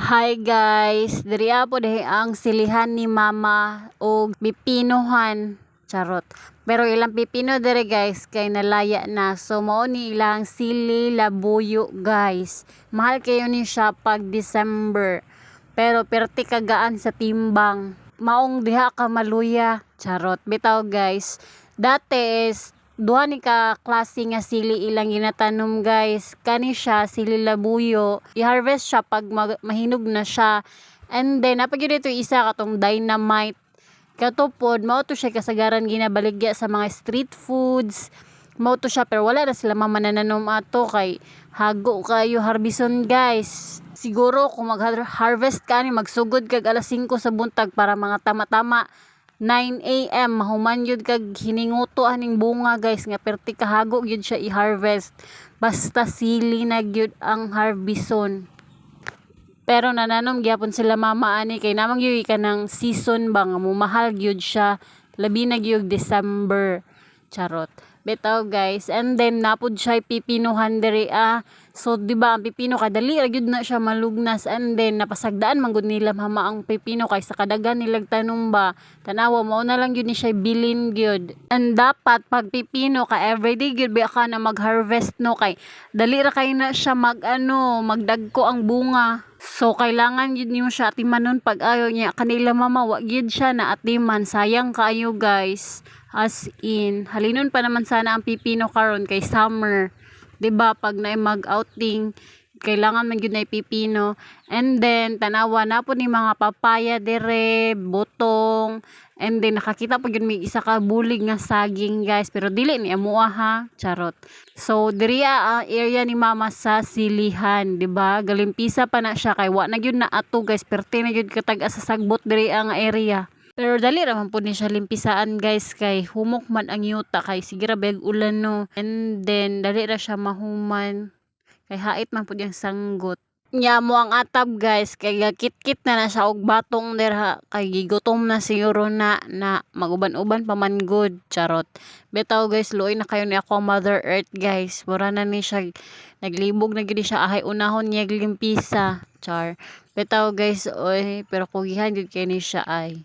Hi guys, diri po dahi ang silihan ni mama o pipinohan. Charot. Pero ilang pipino diri guys kay nalaya na. So mao ni ilang sili labuyo guys. Mahal kayo ni siya pag December. Pero perti kagaan sa timbang. Maong diha ka maluya. Charot. Bitaw guys. Dati is duha ni ka klase nga sili ilang ginatanom guys. Kani siya sili labuyo, i-harvest siya pag mahinog na siya, and then napag yun ito isa katong dynamite katupod mao to siya kasagaran ginabaligya sa mga street foods. Mao to siya pero wala na sila manananom ato kay hago kayo harbison guys. Siguro kung mag-harvest ka ni magsugod kag alas 5 sa buntag para mga tama-tama 9 AM mahuman yun kag hininguto aning bunga guys nga perti kahago yun siya i-harvest basta sili na gyud ang harbison. Pero nananom gyapon sila mama ani kay namang gyud ka ng season ba nga mumahal gyud siya labi na gyud December. Charot. Betaw guys, and then napud siya pipinuhan diri so di ba ang pipino kadali ra gyud na siya malugnas, and then napasagdaan man gud nila mama ang pipino kay sa kadagan nilag tanom ba tanawa mao na lang gyud ni siya bilin gyud. And dapat pag pipino ka everyday gyud ba ka na mag-harvest no kay dali ra kay na siya magdagko ang bunga. So kailangan yun yung siya atimanon pag ayaw niya kanila mama wa gyud siya na atiman, sayang kaayo guys. As in halinon pa naman sana ang pipino karon kay summer, 'di ba? Pag na mag-outing kailangan man gyud na pipino. And then tanawa na po ni mga papaya dire, butong, and then nakakita po gyud may isa ka bulig nga saging guys, pero dili ni amuha ha. Charot. So diri area ni mama sa silihan, 'di ba? Galimpisa pa na siya kay wa na gyud na ato guys, perti na gyud katag sa sagbot diri ang area. Pero dali raman po ni siya limpisaan guys kay humok man ang yuta kay sige ra bag ulan no, and then dali ra siya mahuman kay hait man po yung sanggot nya mo ang atab guys kay gakit-kit na siya og batong derha kay gigutom na siguro na maguban-uban pa man good. Charot. Betaw guys, luoy na kayo ni ako Mother Earth guys, mura na ni siya naglibog na gid siya ahay unahon niya limpisa. Char. Betaw guys, oy pero kugihan gid kay ni siya ay